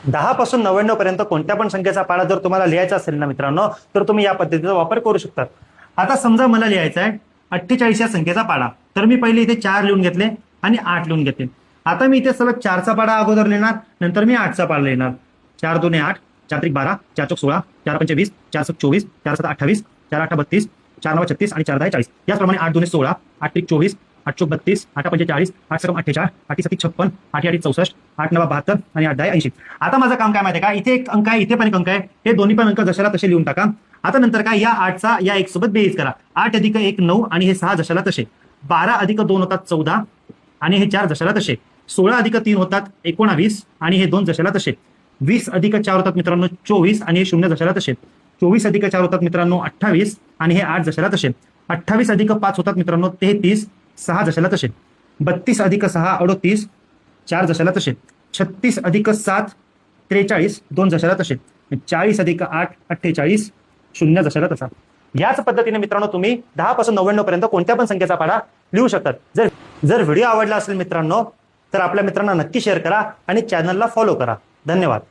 10 पासून 99 पर्यंत कोणत्या पण संख्येचा पाढा जर तुम्हाला लिहायचा असेल ना मित्रांनो, तर तुम्ही या पद्धतीचा वापर करू शकता. आता समजा मला लिहायचा आहे 48 या संख्येचा पाढा, तर मी पहिले इथे 4 लिहून घेतले आणि 8 लिहून घेतले. आता मी इथे सलग 4चा पाढा अगोदर लिहिणार, नंतर मी 8चा पाढा लिहिणार. 4 2 8, 4 3 12, 4 4 16, 4 5 20, 4 6 24, 4 7 28, 4 8 32, 4 9 36 आणि 4 10 40. याचप्रमाणे 8 2 16, 8 3 24, 8 चौक 32, 8 पंचे 40, 8 सकम 48, 8 7 56, 8 8 64, 8 9 72 आणि 8 10 80. आता माझं काम काय माहिती आहे का, इथे एक अंक आहे, इथे पण एक अंक आहे, हे दोन्ही पण अंक जशाला तसे लिहून टाका. आता नंतर काय, या 8चा या 1 सोबत बेरीज करा. 8 अधिक 1 9 आणि हे 6 जशाला तसे. 12 अधिक 2 होतात 14 आणि हे 4 जशाला तसे. 16 अधिक 3 होतात 19 आणि हे 2 जशाला तसे. 20 अधिक 4 होतात मित्रांनो 24 आणि हे 0 जशाला तसे. 24 अधिक 4 होतात मित्रांनो 28 आणि हे 8 जशाला तसे. 28 अधिक 5 होतात मित्रांनो 33, 6 जशाला तसे. 32 अधिक 6 38, 4 जशाला तसे. 36 अधिक 7 43, 2 जशाला तसे. 40 अधिक 8 48, 0 जशाला तसा. याच पद्धतीने मित्रांनो तुम्ही 10 पासून 99 पर्यंत कोणत्या पण संख्येचा पाढा लिहू शकतात. जर व्हिडिओ आवडला असेल मित्रांनो, तर आपल्या मित्रांना नक्की शेअर करा आणि चॅनलला फॉलो करा. धन्यवाद.